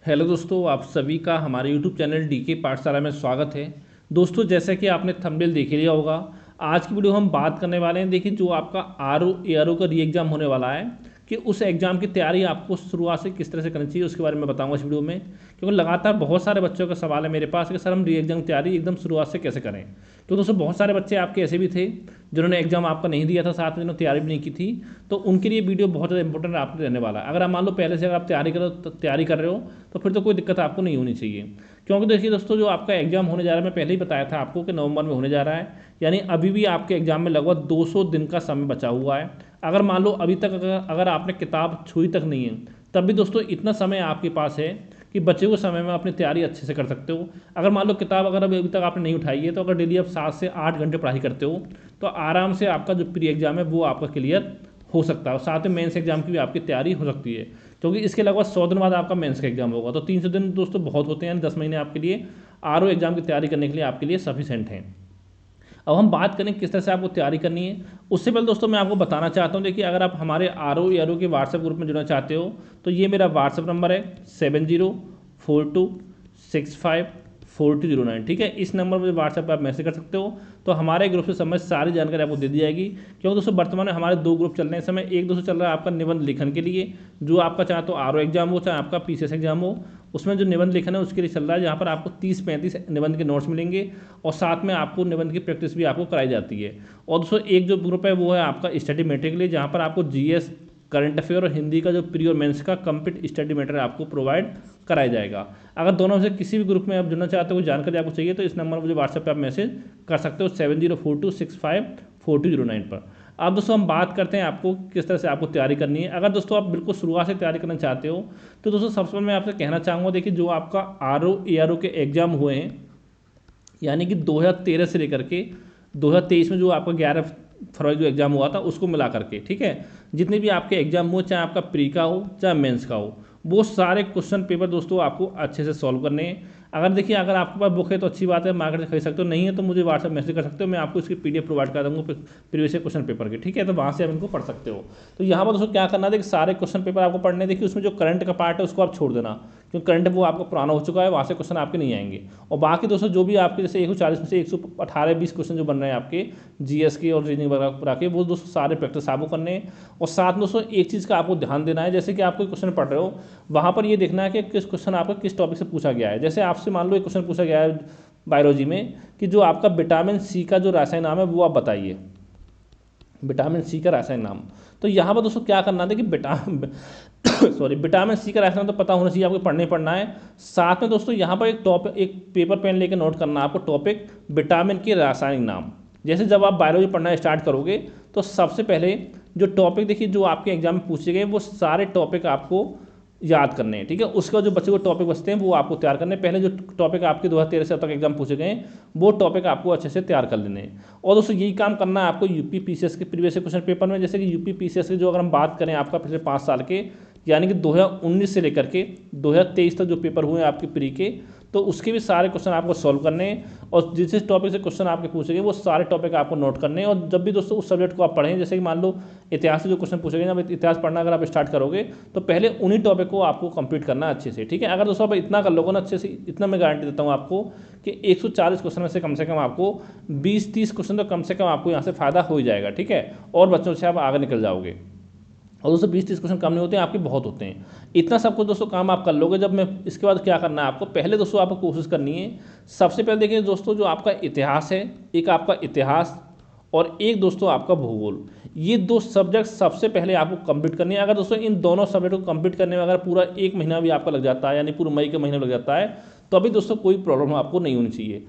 Hello दोस्तों, आप सभी का हमारे यूट्यूब चैनल डीके पाठशाला में स्वागत है। दोस्तों, जैसा कि आपने थंबनेल देख लिया होगा, आज की वीडियो हम बात करने वाले हैं। देखिए, जो आपका आर ओ का री एग्ज़ाम होने वाला है कि उस एग्ज़ाम की तैयारी आपको शुरुआत से किस तरह से करनी चाहिए, उसके बारे में बताऊंगा इस वीडियो में। क्योंकि लगातार बहुत सारे बच्चों का सवाल है मेरे पास कि सर हम री एग्ज़ाम की तैयारी एकदम शुरुआत से कैसे करें। तो दोस्तों, बहुत सारे बच्चे आपके ऐसे भी थे जिन्होंने एग्जाम आपका नहीं दिया था, साथ में जिन्होंने तैयारी भी नहीं की थी। तो उनके लिए वीडियो बहुत ज़्यादा इंपॉर्टेंट आपके रहने वाला है। अगर आप मान लो पहले से अगर आप तैयारी कर रहे हो तो फिर तो कोई दिक्कत आपको नहीं होनी चाहिए। क्योंकि देखिए दोस्तों, जो आपका एग्जाम होने जा रहा है, मैं पहले ही बताया था आपको कि नवंबर में होने जा रहा है। यानी अभी भी आपके एग्जाम में लगभग 200 दिन का समय बचा हुआ है। अगर मान लो अभी तक अगर आपने किताब छुई तक नहीं है, तब भी दोस्तों इतना समय आपके पास है कि बचे हुए समय में अपनी तैयारी अच्छे से कर सकते हो। अगर मान लो किताब अगर अभी तक आपने नहीं उठाई है, तो अगर डेली आप 7 से 8 घंटे पढ़ाई करते हो तो आराम से आपका जो प्री एग्जाम है वो आपका क्लियर हो सकता है। और साथ में मेंस एग्जाम की भी आपकी तैयारी हो सकती है, क्योंकि इसके लगभग 100 दिन बाद आपका मेंस का एग्जाम होगा। तो 300 दिन दोस्तों बहुत होते हैं, 10 महीने आपके लिए आर ओ एग्जाम की तैयारी करने के लिए आपके लिए सफिशेंट हैं। अब हम बात करें किस तरह से आपको तैयारी करनी है। उससे पहले दोस्तों मैं आपको बताना चाहता हूँ, देखिए अगर आप हमारे आर ओ के व्हाट्सएप ग्रुप में जुड़ना चाहते हो तो ये मेरा व्हाट्सएप नंबर है 7042654209। ठीक है, इस नंबर पर व्हाट्सएप पर आप मैसेज कर सकते हो। तो हमारे ग्रुप से संबंधित सारी जानकारी आपको दे दी जाएगी। क्योंकि दोस्तों वर्तमान में हमारे 2 ग्रुप चल रहे हैं इस समय। एक दोस्तों चल रहा है आपका निबंध लिखन के लिए, जो आपका चाहे तो आर ओ एग्जाम हो चाहे आपका पीसीएस एग्जाम हो, उसमें जो निबंध लिखना है उसके लिए चल रहा है, जहाँ पर आपको 30-35 निबंध के नोट्स मिलेंगे और साथ में आपको निबंध की प्रैक्टिस भी आपको कराई जाती है। और दोस्तों एक जो ग्रुप है वो है आपका स्टडी मेटेरियल के लिए, जहाँ पर आपको जीएस, करंट अफेयर और हिंदी का जो प्री और मेंस का कंप्लीट स्टडी मटेरियल आपको प्रोवाइड कराया जाएगा। अगर दोनों में से किसी भी ग्रुप में आप जुड़ना चाहते हो, कोई जानकारी आपको चाहिए, तो इस नंबर पर मुझे व्हाट्सएप पर आप मैसेज कर सकते हो 7042654209 पर। अब दोस्तों हम बात करते हैं आपको किस तरह से आपको तैयारी करनी है। अगर दोस्तों आप बिल्कुल शुरुआत से तैयारी करना चाहते हो तो दोस्तों सबसे पहले मैं आपसे कहना चाहूँगा, देखिए जो आपका आर ओ के एग्जाम हुए हैं, यानी कि 2013 से लेकर के 2023 में जो आपका 11 फरवरी जो एग्ज़ाम हुआ था उसको मिला करके, ठीक है, जितने भी आपके एग्जाम हुए, चाहे आपका प्री का हो चाहे मेंस का हो, वो सारे क्वेश्चन पेपर दोस्तों आपको अच्छे से सॉल्व करने हैं। अगर देखिए अगर आपके पास बुक है तो अच्छी बात है, मार्केट से खरीद सकते हो, नहीं है तो मुझे व्हाट्सएप मैसेज कर सकते हो, मैं आपको इसकी पीडीएफ प्रोवाइड कर दूँगा प्रीवियस क्वेश्चन पेपर की। ठीक है, तो वहाँ से आप इनको पढ़ सकते हो। तो यहाँ पर दोस्तों क्या करना है, देखिए सारे क्वेश्चन पेपर आपको पढ़ने, देखिए उसमें जो करंट का पार्ट है उसको आप छोड़ देना, क्योंकि करंट वो आपका पुराना हो चुका है, वहाँ से क्वेश्चन आपके नहीं आएंगे। और बाकी दोस्तों जो भी आपके जैसे 140 में से 118-20 क्वेश्चन जो बन रहे हैं आपके जीएस के और रीजनिंग वगैरह के, वो दोस्तों सारे प्रैक्टिस आपको करने हैं। और साथ में दोस्तों एक चीज़ का आपको ध्यान देना है, जैसे कि आप कोई क्वेश्चन पढ़ रहे हो, वहाँ पर ये देखना है कि किस क्वेश्चन आपका किस टॉपिक से पूछा गया है। जैसे आपसे मान लो एक क्वेश्चन पूछा गया है बायोलॉजी में कि जो आपका विटामिन सी का जो रासायनिक नाम है वो आप बताइए, विटामिन सी का रासायनिक नाम। तो यहाँ पर दोस्तों क्या करना था कि विटामिन सी का रासायनिक तो पता होना चाहिए, आपको पढ़ना ही पढ़ना है। साथ में दोस्तों यहाँ पर एक पेपर पेन लेकर नोट करना आपको टॉपिक विटामिन के रासायनिक नाम। जैसे जब आप बायोलॉजी पढ़ना स्टार्ट करोगे तो सबसे पहले जो टॉपिक देखिए जो आपके एग्जाम में पूछे गए वो सारे टॉपिक आपको याद करने हैं। ठीक है, उसका जो बच्चे को टॉपिक बचते हैं वो आपको तैयार करने हैं। पहले जो टॉपिक आपके 2013 से अब तक एग्जाम पूछे गए हैं वो टॉपिक आपको अच्छे से तैयार कर लेने हैं। और दोस्तों यही काम करना है आपको यूपी पीसीएस के प्रीवियस क्वेश्चन पेपर में। जैसे कि यूपी पीसीएस के जो अगर हम बात करें आपका पिछले 5 साल के, यानी कि 2019 से लेकर के 2023 तक जो पेपर हुए हैं आपके प्री के, तो उसके भी सारे क्वेश्चन आपको सॉल्व करने हैं। और जिस जिस टॉपिक से क्वेश्चन आपके पूछेंगे वो सारे टॉपिक आपको नोट करने हैं। और जब भी दोस्तों उस सब्जेक्ट को आप पढ़ें, जैसे कि मान लो इतिहास से जो क्वेश्चन पूछेंगे, जब इतिहास पढ़ना अगर आप स्टार्ट करोगे तो पहले उन्हीं टॉपिक को आपको कंप्लीट करना अच्छे से। ठीक है, अगर दोस्तों आप इतना कर लोगे ना अच्छे से, इतना मैं गारंटी देता हूँ आपको कि 140 क्वेश्चन में से कम आपको 20-30 क्वेश्चन तो कम से कम आपको यहाँ से फायदा हो ही जाएगा। ठीक है, और बच्चों से आप आगे निकल जाओगे। और दोस्तों 20-30 क्वेश्चन कम नहीं होते हैं, आपके बहुत होते हैं। इतना सब कुछ दोस्तों काम आप कर लोगे। जब मैं इसके बाद क्या करना है आपको, पहले दोस्तों आपको कोशिश करनी है, सबसे पहले देखिए दोस्तों जो आपका इतिहास है, एक आपका इतिहास और एक दोस्तों आपका भूगोल, ये 2 सब्जेक्ट सबसे पहले आपको कंप्लीट करनी है। अगर दोस्तों इन दोनों सब्जेक्ट को कंप्लीट करने में अगर पूरा 1 महीना भी आपका लग जाता है, यानी पूरे मई के महीने लग जाता है, तो अभी दोस्तों कोई प्रॉब्लम आपको नहीं होनी चाहिए।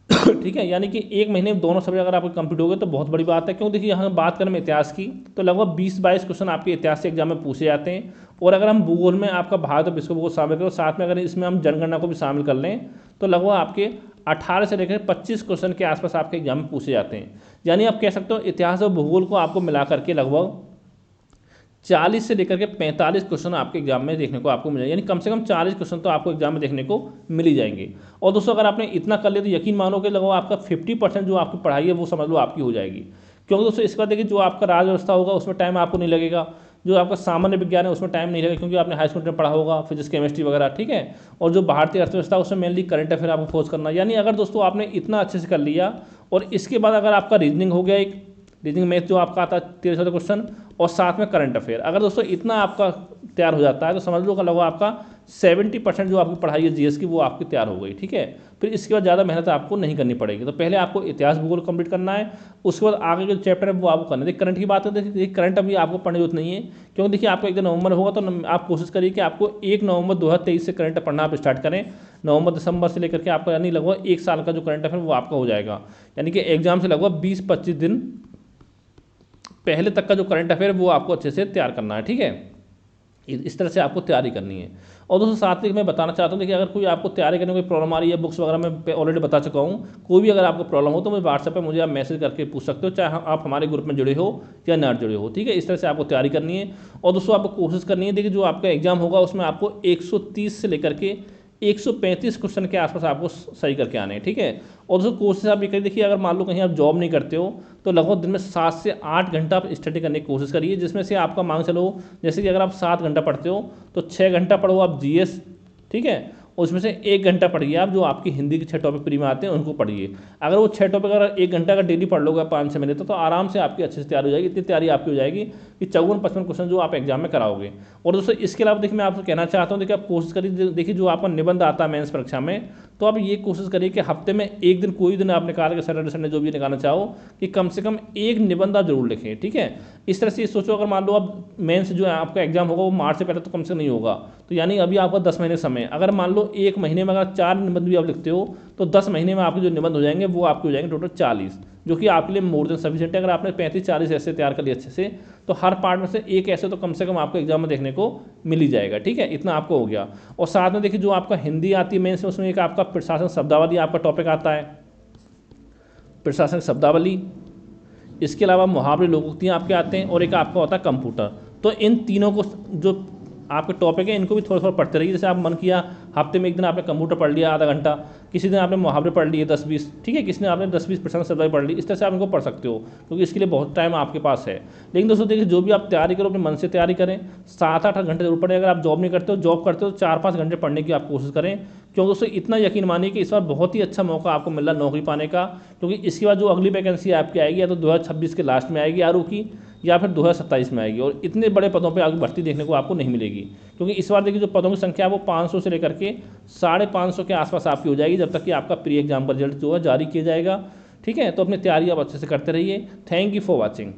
ठीक है, यानी कि 1 महीने में दोनों सब्जेक्ट अगर आपके कंप्लीट हो गए तो बहुत बड़ी बात है। क्यों, देखिए यहाँ बात करें इतिहास की तो लगभग 20-22 क्वेश्चन आपके इतिहास से एग्जाम में पूछे जाते हैं। और अगर हम भूगोल में आपका भारत और विश्व भूगोल शामिल करें, साथ में अगर इसमें हम जनगणना को भी शामिल कर लें, तो लगभग आपके 18 से लेकर 25 क्वेश्चन के आसपास आपके एग्जाम में पूछे जाते हैं। यानी आप कह सकते हो इतिहास और भूगोल को आपको मिला करके लगभग 40 से लेकर के 45 क्वेश्चन आपके एग्जाम में देखने को आपको मिल जाएंगे, यानी कम से कम 40 क्वेश्चन तो आपको एग्जाम में देखने को मिल ही जाएंगे। और दोस्तों अगर आपने इतना कर लिया तो यकीन मानो कि लगभग आपका 50% जो आपकी पढ़ाई है वो समझ लो आपकी हो जाएगी। क्योंकि दोस्तों इसके बाद देखिए जो आपका राज्य व्यवस्था होगा उसमें टाइम आपको नहीं लगेगा, जो आपका सामान्य विज्ञान है उसमें टाइम नहीं लगेगा, क्योंकि आपने हाई स्कूल में पढ़ा होगा फिजिक्स केमिस्ट्री वगैरह, ठीक है। और जो भारतीय अर्थव्यवस्था उसमें मेनली करंट अफेयर आपको फोकस करना। यानी अगर दोस्तों आपने इतना अच्छे से कर लिया और इसके बाद अगर आपका रीजनिंग हो गया, एक रीजनिंग मैथ जो आपका आता है 13 क्वेश्चन, और साथ में करंट अफेयर, अगर दोस्तों इतना आपका तैयार हो जाता है तो समझ लो लगभग आपका 70% जो आपकी पढ़ाई है जीएस की वो आपकी तैयार हो गई, ठीक है। फिर इसके बाद ज़्यादा मेहनत आपको नहीं करनी पड़ेगी। तो पहले आपको इतिहास भूगोल कंप्लीट करना है, उसके बाद आगे के चैप्टर है वो आपको करना है। देखिए करंट की बात है, देखिए करंट अभी आपको पढ़ने की जरूरत नहीं है, क्योंकि देखिए आपको 1 नवंबर होगा तो आप कोशिश करिए कि आपको 1 नवंबर 2023 से करंट पढ़ना आप स्टार्ट करें। नवंबर दिसंबर से लेकर के आपका यानी लगभग 1 साल का जो करंट अफेयर वो आपका हो जाएगा। यानी कि एग्जाम से लगभग 20-25 दिन पहले तक का जो करंट अफेयर वो आपको अच्छे से तैयार करना है, ठीक है। इस तरह से आपको तैयारी करनी है। और दोस्तों साथ में मैं बताना चाहता हूँ, देखिए अगर कोई आपको तैयारी करने में कोई प्रॉब्लम आ रही है, बुक्स वगैरह मैं ऑलरेडी बता चुका हूँ, कोई भी अगर आपको प्रॉब्लम हो तो मुझे व्हाट्सएप पे मुझे आप मैसेज करके पूछ सकते हो, चाहे आप हमारे ग्रुप में जुड़े हो या ना जुड़े हो, ठीक है। इस तरह से आपको तैयारी करनी है। और दोस्तों आपको कोशिश करनी है, देखिए जो आपका एग्जाम होगा उसमें आपको 130 से लेकर के 135 क्वेश्चन के आसपास आपको सही करके आने हैं, ठीक है। और दोस्तों कोशिश आप ये करिए, देखिए अगर मान लो कहीं आप जॉब नहीं करते हो तो लगभग दिन में 7 से 8 घंटा आप स्टडी करने की कोशिश करिए, जिसमें से आपका मान चलो जैसे कि अगर आप 7 घंटा पढ़ते हो तो 6 घंटा पढ़ो आप जीएस, ठीक है। उसमें से 1 घंटा पढ़िए आप जो आपकी हिंदी के 6 टॉपिक प्री में आते हैं उनको पढ़िए। अगर वो 6 टॉपिक अगर 1 घंटा का डेली पढ़ लोगे 5-6 महीने तो आराम से आपकी अच्छे से तैयारी हो जाएगी। इतनी तैयारी आपकी हो जाएगी कि 54-55 क्वेश्चन जो आप एग्जाम में कराओगे। और दोस्तों इसके अलावा देखिए मैं आपसे कहना चाहता हूँ, देखिए आप कोशिश करिए, देखिए जो आपका निबंध आता है मेंस परीक्षा में, तो आप ये कोशिश करिए कि हफ्ते में एक दिन, कोई दिन आप निकाल के सैटरडे संडे जो भी निकालना चाहो, कि कम से कम एक निबंध आप जरूर लिखें, ठीक है। इस तरह से सोचो, अगर मान लो आप मेंस जो है आपका एग्जाम होगा वो मार्च से पहले तो कम से नहीं होगा, तो यानी अभी आपका 10 महीने समय। अगर मान लो एक महीने में अगर 4 निबंध भी आप लिखते हो तो 10 महीने में आपके जो निबंध हो जाएंगे वो आपके हो जाएंगे टोटल 40, जो कि आपके लिए मोर देन सफिशिएंट है। अगर आपने 35-40 ऐसे तैयार कर लिए अच्छे से, तो हर पार्ट में से एक ऐसे तो कम से कम आपको एग्जाम में देखने को मिल ही जाएगा, ठीक है। इतना आपको हो गया। और साथ में देखिए जो आपका हिंदी आती है मेंस में, उसमें एक आपका प्रशासन शब्दावली आपका टॉपिक आता है, प्रशासन शब्दावली। इसके अलावा मुहावरे लोकोक्तियाँ आपके आते हैं, और एक आपका होता है कंप्यूटर। तो इन तीनों को जो आपके टॉपिक है इनको भी थोड़ा थोड़ा पढ़ते रहिए। जैसे आप मन किया हफ्ते में एक दिन आपने कंप्यूटर पढ़ लिया आधा घंटा, किसी दिन आपने मुहावरे पढ़ लिए 10-20, ठीक है, किसी दिन आपने 10-20% शब्दावली पढ़ ली। इस तरह से आप इनको पढ़ सकते हो, क्योंकि इसके लिए बहुत टाइम आपके पास है। लेकिन दोस्तों देखिए जो भी आप तैयारी करो अपने मन से तैयारी करें, 7-8 घंटे जरूर पढ़ें। अगर आप जॉब नहीं करते हो, जॉब करते हो तो 4-5 घंटे पढ़ने की आप कोशिश करें, क्योंकि दोस्तों इतना यकीन मानिए कि इस बार बहुत ही अच्छा मौका आपको मिल रहा है नौकरी पाने का। क्योंकि इसके बाद जो अगली वैकेंसी आपकी आएगी या तो 2026 के लास्ट में आएगी आरओ की, या फिर 2027 में आएगी, और इतने बड़े पदों पे आगे भर्ती देखने को आपको नहीं मिलेगी। क्योंकि इस बार देखिए जो पदों की संख्या है वो 500 से लेकर के 550 के आसपास आपकी हो जाएगी, जब तक कि आपका प्री एग्जाम का रिजल्ट जो है जारी किया जाएगा, ठीक है। तो अपनी तैयारी आप अच्छे से करते रहिए। Thank you for watching.